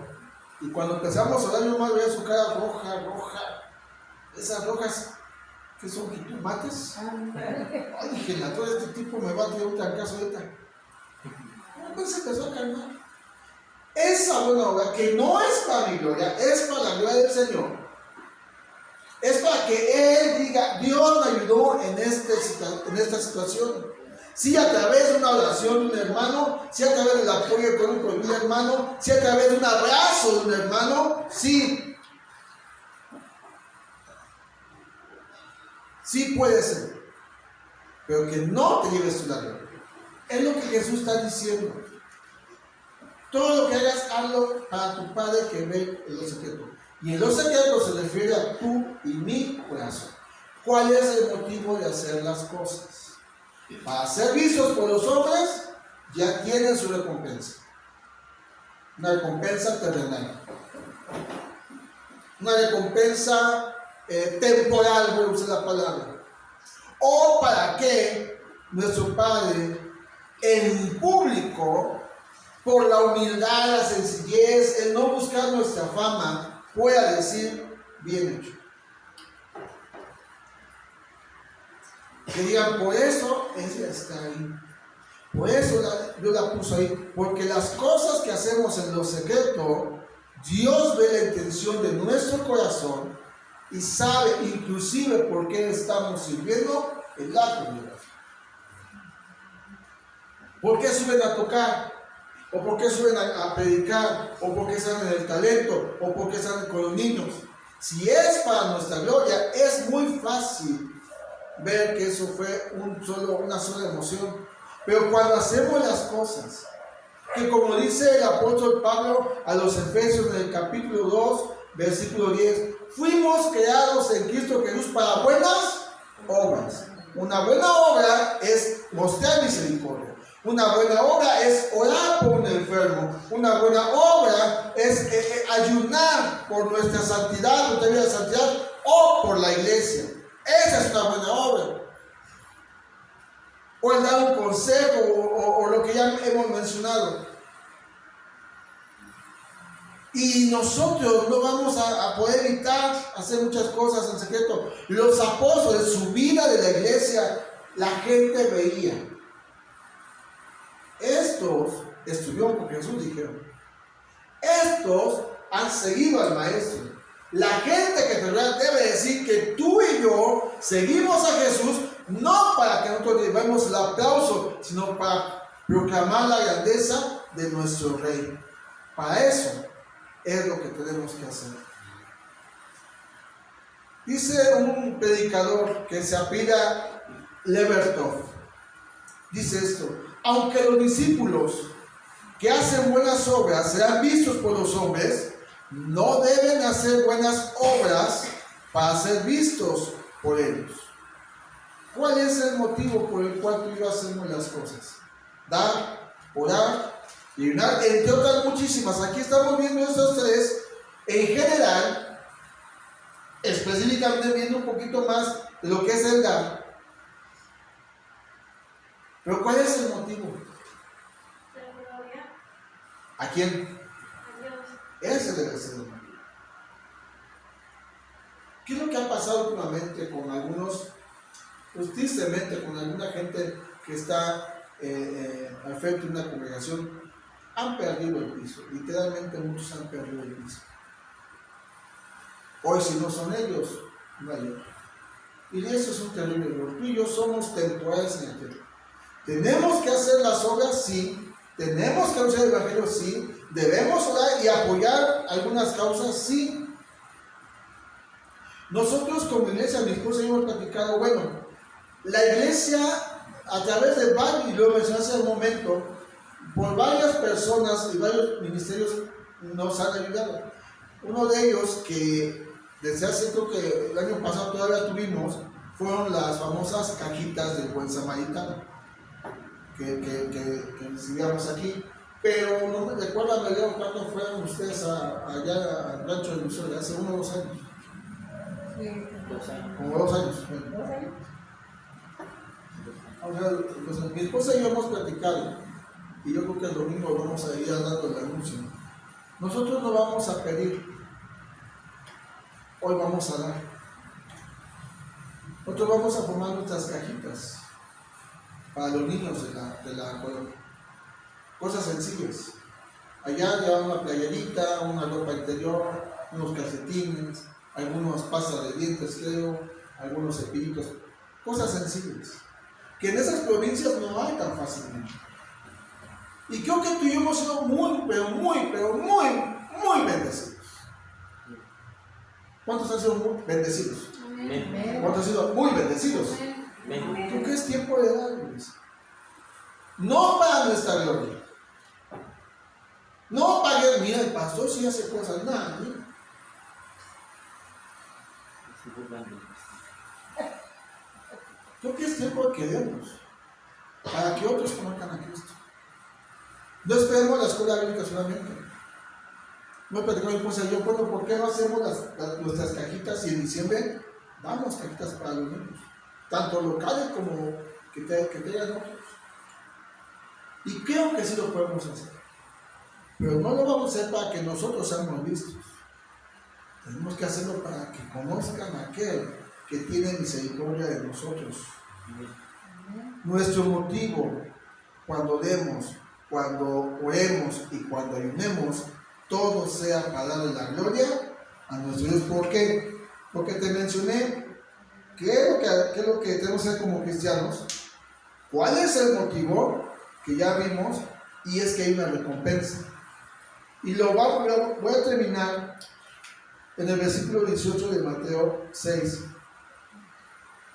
Y cuando empezamos a orar, yo más veía su cara roja. Esas rojas, ¿qué son? ¿Jitomates? Ay, dije, todo este tipo me va a tirar un trancazo ahorita. Entonces se empezó a calmar. Esa buena obra, que no es para mi gloria, es para la gloria del Señor. Es para que Él diga: Dios me ayudó en esta situación. Sí, a través de una oración de un hermano, sí, a través del apoyo económico de un hermano, sí, a través de un abrazo de un hermano, sí. Sí puede ser, pero que no te lleves tu gloria. Es lo que Jesús está diciendo. Todo lo que hagas, hazlo para tu Padre que ve en lo secreto. Y en lo secreto se refiere a tú y mi corazón. ¿Cuál es el motivo de hacer las cosas? Para ser vistos por los hombres, ya tienen su recompensa. Una recompensa terrenal. Una recompensa temporal, voy a usar la palabra. O para que nuestro Padre en público, por la humildad, la sencillez, el no buscar nuestra fama, pueda decir, bien hecho. Que digan, por eso ella está ahí. Por eso Dios la puso ahí. Porque las cosas que hacemos en lo secreto, Dios ve la intención de nuestro corazón y sabe inclusive por qué estamos sirviendo en la comunidad. ¿Por qué suben a tocar? ¿O por qué suben a predicar? ¿O por qué están en el talento? ¿O por qué están con los niños? Si es para nuestra gloria, es muy fácil ver que eso fue una sola emoción. Pero cuando hacemos las cosas, que como dice el apóstol Pablo a los Efesios en el capítulo 2, versículo 10, fuimos creados en Cristo Jesús para buenas obras. Una buena obra es mostrar misericordia. Una buena obra es orar por un enfermo. Una buena obra es ayunar por nuestra santidad, nuestra vida de santidad, o por la iglesia. Esa es una buena obra. O el dar un consejo, o lo que ya hemos mencionado. Y nosotros no vamos a poder evitar hacer muchas cosas en secreto. Los apóstoles, su vida de la iglesia, la gente veía. Estos estuvieron con Jesús, dijeron. Estos han seguido al Maestro. La gente que te rodea debe decir que tú y yo seguimos a Jesús, no para que nosotros llevemos el aplauso, sino para proclamar la grandeza de nuestro Rey. Para eso es lo que tenemos que hacer. Dice un predicador que se apellida Levertov. Dice esto: aunque los discípulos que hacen buenas obras serán vistos por los hombres, no deben hacer buenas obras para ser vistos por ellos. ¿Cuál es el motivo por el cual tú y yo hacemos las cosas? Dar, orar y ayunar, entre otras muchísimas. Aquí estamos viendo estos tres en general, específicamente viendo un poquito más de lo que es el dar. Pero ¿cuál es el motivo? La gloria ¿A quién? a Dios. Ese debe ser el motivo. ¿Qué es lo que ha pasado últimamente con algunos, pues tristemente, con alguna gente que está al frente de una congregación? Han perdido el piso, literalmente muchos han perdido el piso. Hoy si no son ellos, no hay otro. Y eso es un terrible error. Tú y yo somos temporales en la tierra. Tenemos que hacer las obras, sí. Tenemos que anunciar el evangelio, sí. Debemos orar y apoyar algunas causas, sí. Nosotros como iglesia, mi esposa y yo hemos platicado, bueno, la iglesia a través de varios, y lo mencioné hace un momento, por varias personas y varios ministerios nos han ayudado. Uno de ellos que desde hace, creo que el año pasado todavía tuvimos, fueron las famosas cajitas del Buen Samaritano que recibíamos aquí. Pero no me recuerdan, Leo, cuándo fueron ustedes allá al rancho de Missouri, hace 1 o 2 años. Sí. Como 2 años. Bueno. O sea, pues, mi esposa y yo hemos platicado, y yo creo que el domingo vamos a ir dando el anuncio. Nosotros no vamos a pedir, hoy vamos a dar. Nosotros vamos a formar nuestras cajitas para los niños de la colonia. Cosas sencillas. Allá llevan una playerita, una ropa interior, unos calcetines, algunas pastas de dientes, creo, algunos cepillitos. Cosas sencillas, que en esas provincias no hay tan fácilmente. Y creo que tú y yo hemos sido muy bendecidos. ¿Cuántos han sido muy bendecidos? Amén. ¿Cuántos han sido muy bendecidos? Amén. ¿Tú qué es tiempo de dar, iglesia? No para nuestra gloria. No pagué, mira, el pastor sí hace cosas, nada, mira. Creo que es tiempo de que demos, para que otros conozcan a Cristo. No esperemos la escuela bíblica solamente. No platicó mi esposa y yo, bueno, ¿por qué no hacemos nuestras cajitas y en diciembre damos cajitas para los niños? Tanto locales como que tengan otros. Y creo que sí lo podemos hacer. Pero no lo vamos a hacer para que nosotros seamos vistos. Tenemos que hacerlo para que conozcan a aquel que tiene misericordia de nosotros. Nuestro motivo cuando demos, cuando oremos y cuando ayunemos, todo sea para darle la gloria a nuestro Dios. ¿Por qué? Porque te mencioné qué es lo que tenemos que hacer como cristianos, cuál es el motivo que ya vimos, y es que hay una recompensa. Y voy a terminar en el versículo 18 de Mateo 6.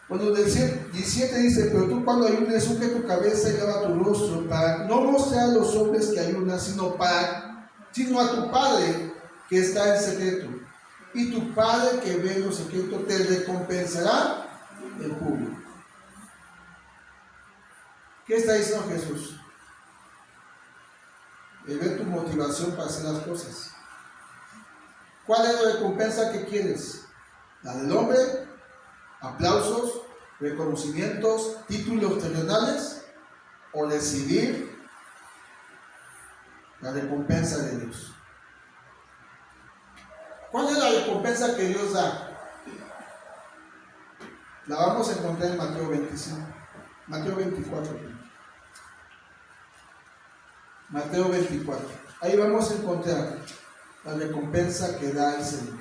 Bueno, 17 dice: pero tú cuando ayunes, unge tu cabeza y lava tu rostro, para no mostrar a los hombres que ayunas, sino a tu Padre que está en secreto. Y tu Padre que ve en lo secreto te recompensará en público. ¿Qué está diciendo Jesús? Ver tu motivación para hacer las cosas. ¿Cuál es la recompensa que quieres? ¿La del hombre? ¿Aplausos? ¿Reconocimientos? ¿Títulos terrenales? ¿O recibir la recompensa de Dios? ¿Cuál es la recompensa que Dios da? La vamos a encontrar en Mateo 25. Mateo 24. Mateo 24. Ahí vamos a encontrar la recompensa que da el Señor.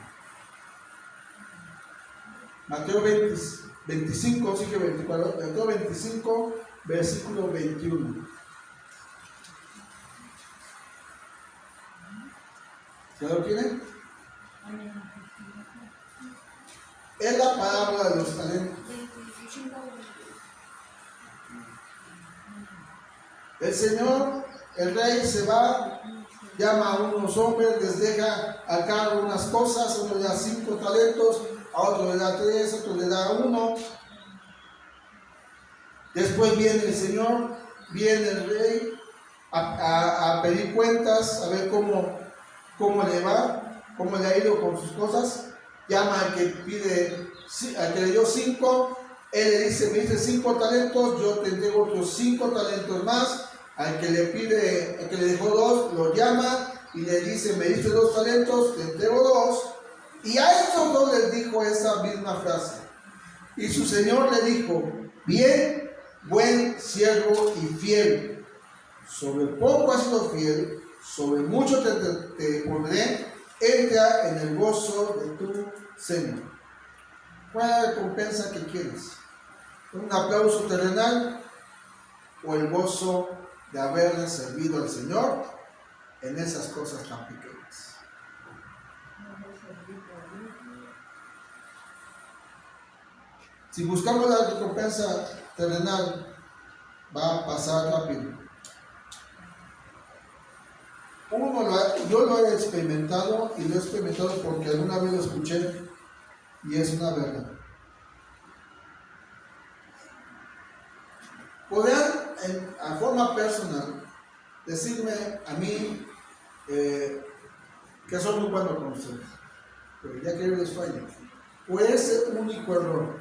Mateo 25, sí que 24. Mateo 25, versículo 21. ¿Ya lo tienen? Es la parábola de los talentos. El Señor, el Rey, se va, llama a unos hombres, les deja a cargo unas cosas, uno le da 5 talentos, a otro le da 3, a otro le da 1. Después viene el Señor, viene el Rey a pedir cuentas, a ver cómo le va, cómo le ha ido con sus cosas. Llama al que le dio 5, él le dice: me dice 5 talentos, yo te entrego otros 5 talentos más. Al que le dejó 2, lo llama y le dice: me diste 2 talentos, te entrego 2. Y a estos 2 les dijo esa misma frase. Y su Señor le dijo: bien, buen siervo y fiel, sobre poco has sido fiel, sobre mucho te pondré, entra en el gozo de tu Señor. ¿Cuál es la recompensa que quieres? ¿Un aplauso terrenal o el gozo de haberle servido al Señor en esas cosas tan pequeñas? Si buscamos la recompensa terrenal, va a pasar rápido. Yo lo he experimentado, y lo he experimentado porque alguna vez lo escuché y es una verdad. Podrían, a forma personal, decirme a mí que soy muy bueno con ustedes, pero ya que yo les fallo, o ese único error,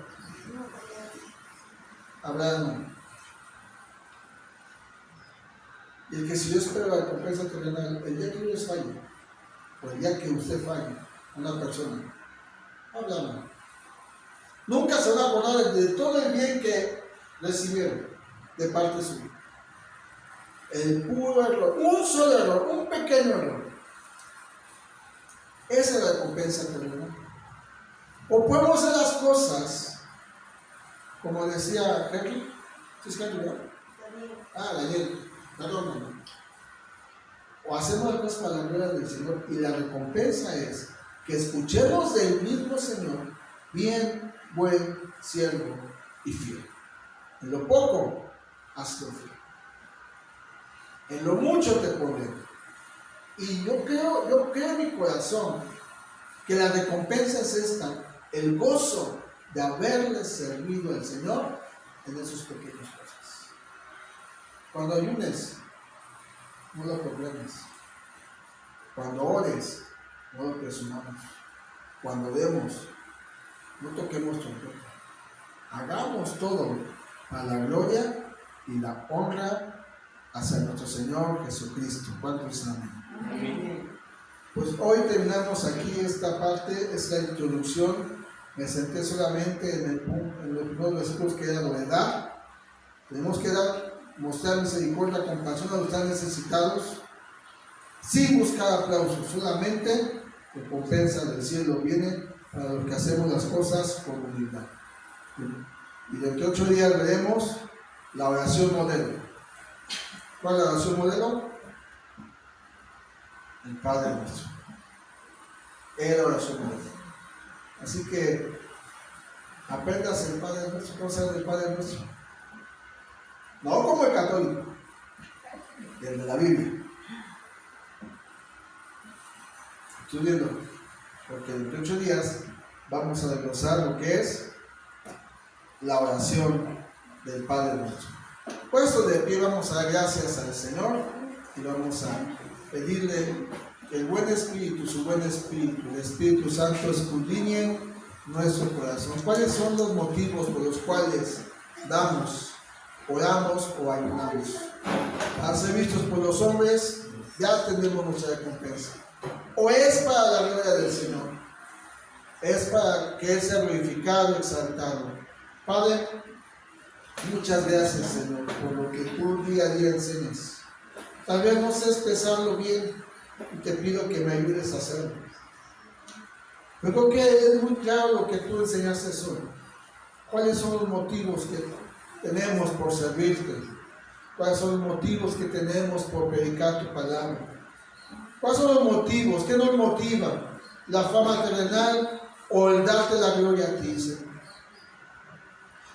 habrá. Y el que si yo espero la recompensa terrenal, el día que yo les falle, o el día que usted falle, una persona, hablamos. Nunca se van a acordar de todo el bien que recibieron de parte suya. El puro error, un solo error, un pequeño error. Esa es la recompensa terrenal. O podemos hacer las cosas, como decía Henry, ¿sí es Henry, no? Daniel. Perdón. O hacemos las cosas para la gloria del Señor, y la recompensa es que escuchemos del mismo Señor: bien, buen siervo y fiel. En lo poco has sido fiel, en lo mucho te pondré. Y yo creo en mi corazón que la recompensa es esta, el gozo de haberle servido al Señor en esas pequeñas cosas. Cuando ayunes, no lo proclames. Cuando ores, no lo presumamos. Cuando demos, no toquemos trompeta. Hagamos todo para la gloria y la honra hacia nuestro Señor Jesucristo. ¿Cuántos dicen amén? Amén. Pues hoy terminamos aquí esta parte, es la introducción. Me senté solamente en los primeros versículos que era novedad. Tenemos que mostrar misericordia, compasión a los tan necesitados, sin buscar aplausos, solamente recompensa del cielo viene para los que hacemos las cosas con humildad. Y dentro de 8 días veremos la oración modelo. ¿Cuál es la oración modelo? El Padre Nuestro. Es la oración modelo. Así que aprendas el Padre Nuestro. ¿Cómo se llama el Padre Nuestro? No como el católico, el de la Biblia. Estudiando, porque en 8 días vamos a desglosar lo que es la oración del Padre Nuestro. Puesto de pie, vamos a dar gracias al Señor y vamos a pedirle que el buen Espíritu, su buen Espíritu, el Espíritu Santo escudriñe nuestro corazón. ¿Cuáles son los motivos por los cuales damos, oramos o ayunamos? Al ser vistos por los hombres, ya tenemos nuestra recompensa. O es para la gloria del Señor, es para que Él sea glorificado, exaltado. Padre, muchas gracias, Señor, por lo que tú día a día enseñas. Tal vez no sé expresarlo bien y te pido que me ayudes a hacerlo. Pero creo que es muy claro lo que tú enseñaste hoy. ¿Cuáles son los motivos que tenemos por servirte? ¿Cuáles son los motivos que tenemos por predicar tu palabra? ¿Cuáles son los motivos? ¿Qué nos motiva? ¿La fama terrenal o el darte la gloria a ti, Señor?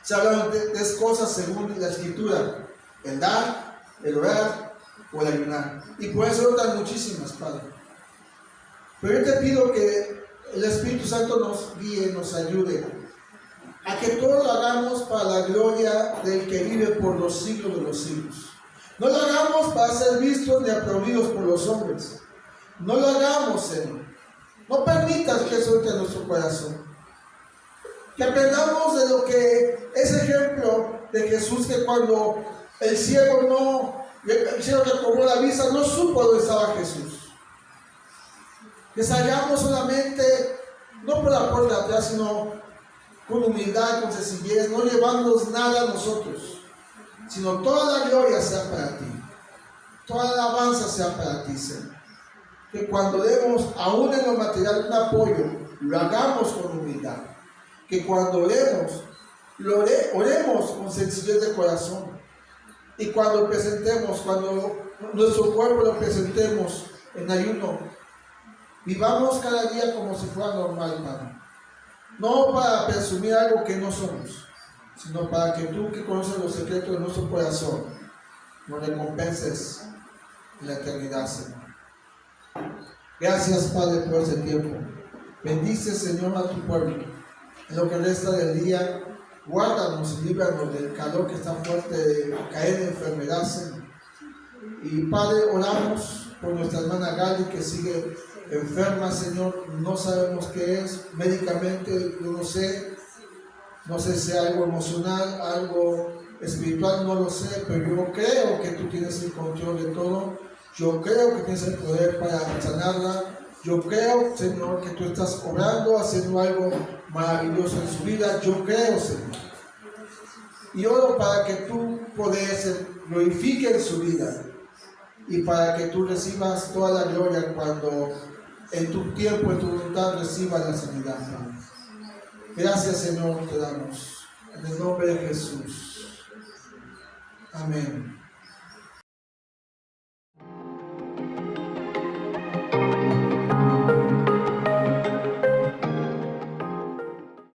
Se hablan de 3 cosas según la Escritura: el dar, el orar o el ayunar. Y por eso otras muchísimas, Padre. Pero yo te pido que el Espíritu Santo nos guíe, nos ayude a que todo lo hagamos para la gloria del que vive por los siglos de los siglos. No lo hagamos para ser vistos ni aplaudidos por los hombres. No lo hagamos, Señor. No permitas que eso entre a nuestro corazón. Que aprendamos de lo que es ejemplo de Jesús, que cuando el ciego que cobró la visa no supo dónde estaba Jesús. Que salgamos solamente, no por la puerta de atrás, sino con humildad, con sencillez, no llevándonos nada a nosotros, sino toda la gloria sea para ti, toda la alabanza sea para ti, Señor. Que cuando demos, aún en lo material, un apoyo, lo hagamos con humildad. Que cuando oremos, oremos con sencillez de corazón. Y cuando nuestro cuerpo lo presentemos en ayuno, vivamos cada día como si fuera normal, Padre. No para presumir algo que no somos, sino para que tú, que conoces los secretos de nuestro corazón, nos recompenses en la eternidad, Señor. Gracias, Padre, por ese tiempo. Bendice, Señor, a tu pueblo. En lo que resta del día, guárdanos y líbranos del calor que está fuerte, de caer en enfermedad, Señor. Y Padre, oramos por nuestra hermana Gali, que sigue enferma, Señor. No sabemos qué es médicamente, yo no sé si sea algo emocional, algo espiritual, no lo sé, pero yo creo que tú tienes el control de todo. Yo creo que tienes el poder para sanarla. Yo creo, Señor, que tú estás obrando, haciendo algo maravilloso en su vida. Yo creo, Señor. Y oro para que tu poder glorifique en su vida y para que tú recibas toda la gloria cuando en tu tiempo, en tu voluntad, recibas la sanidad, Padre. Gracias, Señor, te damos. En el nombre de Jesús. Amén.